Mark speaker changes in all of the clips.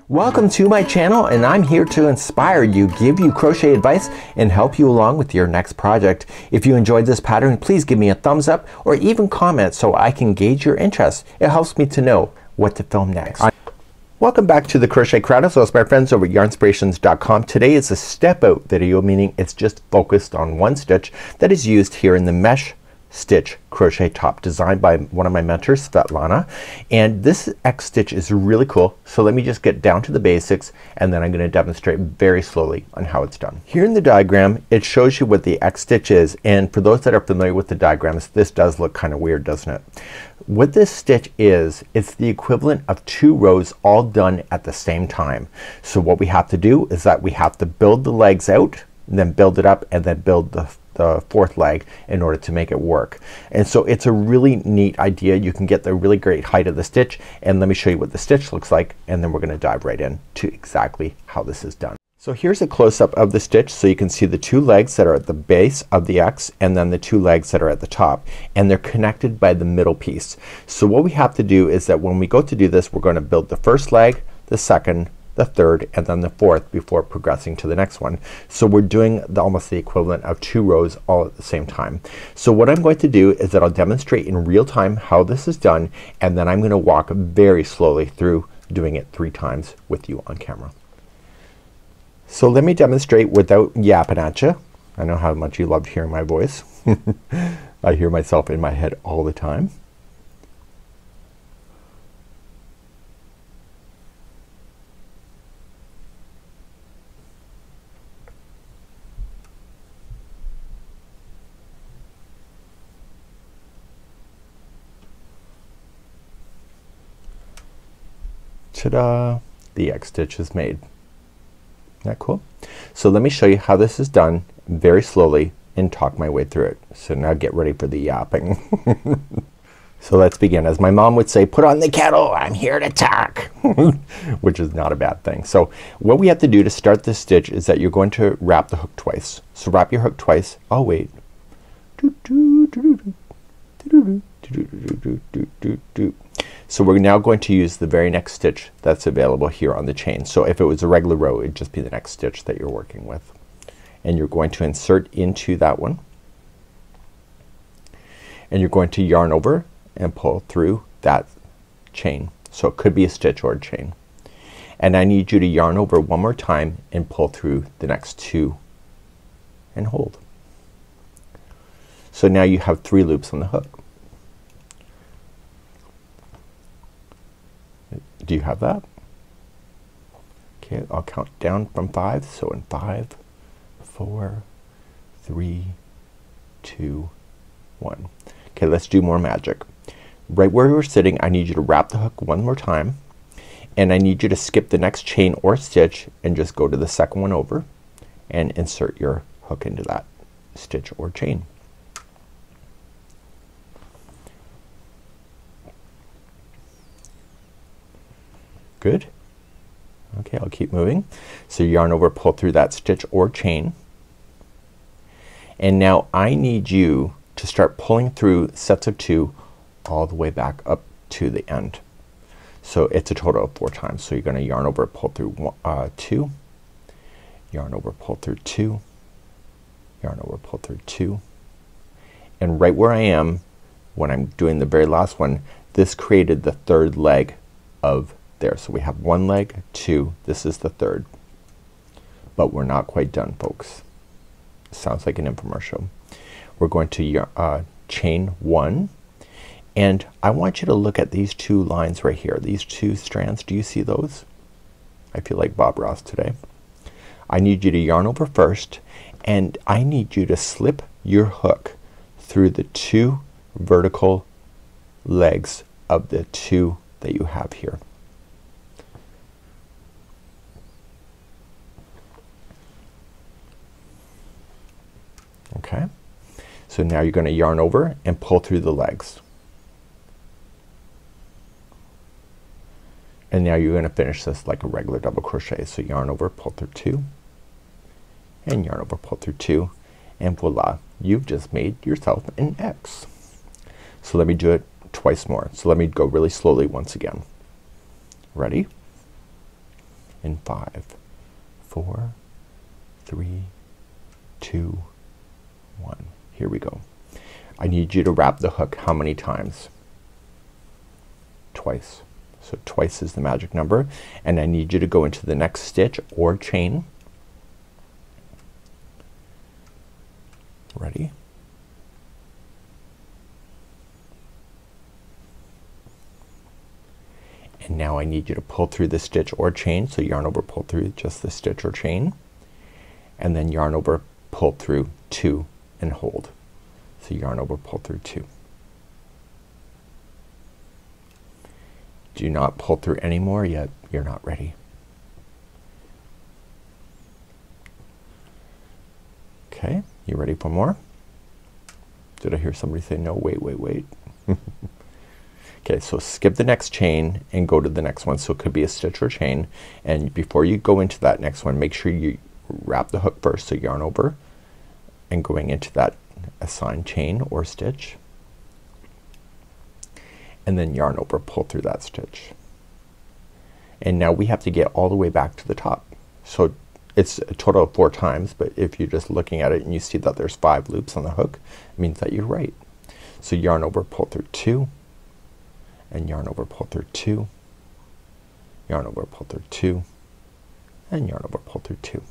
Speaker 1: Welcome to my channel, and I'm here to inspire you, give you crochet advice, and help you along with your next project. If you enjoyed this pattern, please give me a thumbs up or even comment so I can gauge your interest. It helps me to know what to film next. Welcome back to the Crochet Crowd. So it's my friends over at yarnspirations.com. Today is a step out video, meaning it's just focused on one stitch that is used here in the mesh stitch crochet top designed by one of my mentors, Svetlana. And this X stitch is really cool. So let me just get down to the basics and then I'm going to demonstrate very slowly on how it's done. Here in the diagram it shows you what the X stitch is, and for those that are familiar with the diagrams, this does look kind of weird, doesn't it? What this stitch is, it's the equivalent of 2 rows all done at the same time. So what we have to do is that we have to build the legs out, and then build it up, and then build the fourth leg in order to make it work. And so it's a really neat idea. You can get the really great height of the stitch, and let me show you what the stitch looks like, and then we're gonna dive right in to exactly how this is done. So here's a close-up of the stitch so you can see the 2 legs that are at the base of the X and then the 2 legs that are at the top, and they're connected by the middle piece. So what we have to do is that when we go to do this, we're gonna build the first leg, the second, the third, and then the fourth before progressing to the next one. So we're doing almost the equivalent of 2 rows all at the same time. So what I'm going to do is that I'll demonstrate in real time how this is done, and then I'm gonna walk very slowly through doing it 3 times with you on camera. So let me demonstrate without yapping at you. I know how much you love hearing my voice. I hear myself in my head all the time. Ta-da! The X stitch is made. Isn't that cool? So let me show you how this is done very slowly and talk my way through it. So now get ready for the yapping. So let's begin. As my mom would say, put on the kettle, I'm here to talk. Which is not a bad thing. So what we have to do to start this stitch is that you're going to wrap the hook twice. So wrap your hook twice. Oh wait. So we're now going to use the very next stitch that's available here on the chain. So if it was a regular row, it'd just be the next stitch that you're working with. And you're going to insert into that one. And you're going to yarn over and pull through that chain. So it could be a stitch or a chain. And I need you to yarn over one more time and pull through the next 2 and hold. So now you have 3 loops on the hook. Do you have that? Okay, I'll count down from 5. So in 5, 4, 3, 2, 1. Okay, let's do more magic. Right where we're sitting, I need you to wrap the hook one more time, and I need you to skip the next chain or stitch and just go to the second one over and insert your hook into that stitch or chain. Good. Okay, I'll keep moving. So yarn over, pull through that stitch or chain, and now I need you to start pulling through sets of 2 all the way back up to the end. So it's a total of 4 times. So you're gonna yarn over, pull through 2, yarn over, pull through 2, yarn over, pull through 2, and right where I am when I'm doing the very last one, this created the 3rd leg of there. So we have 1 leg, 2, this is the 3rd. But we're not quite done, folks. Sounds like an infomercial. We're going to chain 1, and I want you to look at these 2 lines right here. These 2 strands, do you see those? I feel like Bob Ross today. I need you to yarn over first, and I need you to slip your hook through the 2 vertical legs of the 2 that you have here. Okay, so now you're gonna yarn over and pull through the legs, and now you're gonna finish this like a regular double crochet. So yarn over, pull through 2, and yarn over, pull through 2, and voila, you've just made yourself an X. So let me do it twice more. So let me go really slowly once again. Ready? in 5, 4, 3, 2, 1. Here we go. I need you to wrap the hook how many times? Twice. So twice is the magic number, and I need you to go into the next stitch or chain. Ready? And now I need you to pull through the stitch or chain. So yarn over, pull through just the stitch or chain, and then yarn over, pull through 2 and hold. So yarn over, pull through 2. Do not pull through any more yet. You're not ready. Okay, you ready for more? Did I hear somebody say no? Wait, wait, wait. Okay, so skip the next chain and go to the next one. So it could be a stitch or chain, and before you go into that next one, make sure you wrap the hook first. So yarn over and going into that assigned chain or stitch, and then yarn over, pull through that stitch. And now we have to get all the way back to the top. So it's a total of 4 times, but if you're just looking at it and you see that there's 5 loops on the hook, it means that you're right. So yarn over, pull through 2, and yarn over, pull through 2, yarn over, pull through 2, and yarn over, pull through 2.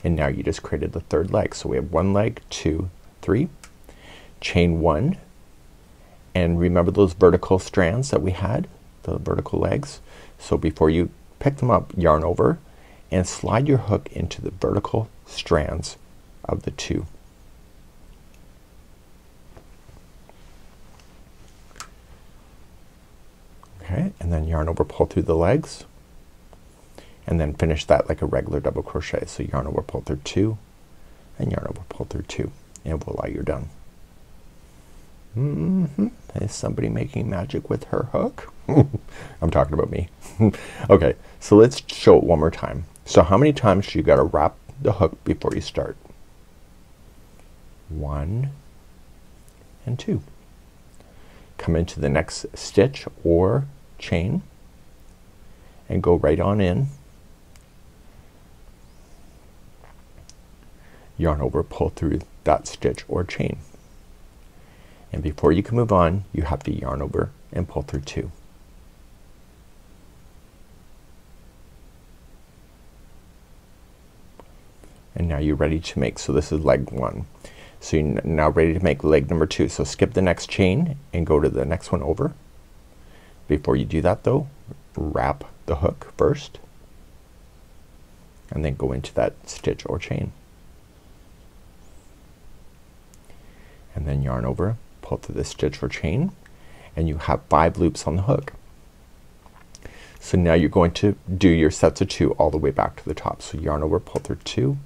Speaker 1: And now you just created the third leg. So we have 1 leg, 2, 3, chain 1, and remember those vertical strands that we had, the vertical legs. So before you pick them up, yarn over and slide your hook into the vertical strands of the 2. Okay, and then yarn over, pull through the legs, and then finish that like a regular double crochet. So yarn over, pull through 2, and yarn over, pull through 2, and voila, you're done. Is somebody making magic with her hook? I'm talking about me. Okay, so let's show it one more time. So how many times do you gotta wrap the hook before you start? 1 and 2. Come into the next stitch or chain and go right on in, yarn over, pull through that stitch or chain, and before you can move on, you have to yarn over and pull through 2. And now you're ready to make, so this is leg 1. So you're now ready to make leg number 2. So skip the next chain and go to the next one over. Before you do that though, wrap the hook first and then go into that stitch or chain, and then yarn over, pull through the stitch or chain, and you have 5 loops on the hook. So now you're going to do your sets of 2 all the way back to the top. So yarn over, pull through 2,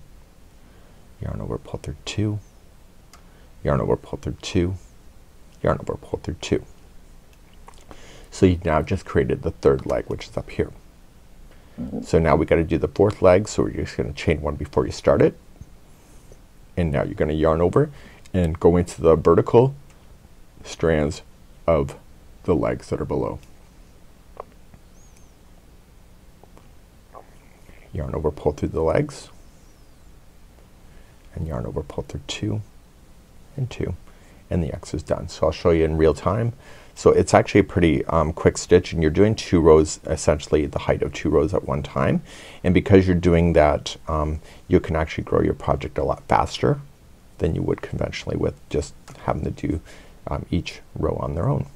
Speaker 1: yarn over, pull through 2, yarn over, pull through 2, yarn over, pull through 2. So you've now just created the third leg, which is up here. So now we got to do the fourth leg, so we're just going to chain 1 before you start it, and now you're going to yarn over and go into the vertical strands of the legs that are below. Yarn over, pull through the legs, and yarn over, pull through 2 and 2, and the X is done. So I'll show you in real time. So it's actually a pretty quick stitch, and you're doing 2 rows, essentially the height of 2 rows at one time, and because you're doing that, you can actually grow your project a lot faster than you would conventionally with just having to do each row on their own.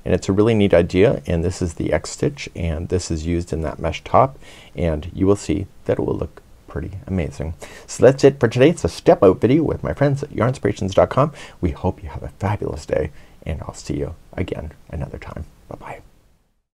Speaker 1: And it's a really neat idea, and this is the X stitch, and this is used in that mesh top, and you will see that it will look pretty amazing. So that's it for today. It's a step out video with my friends at yarnspirations.com. We hope you have a fabulous day, and I'll see you again another time. Bye bye.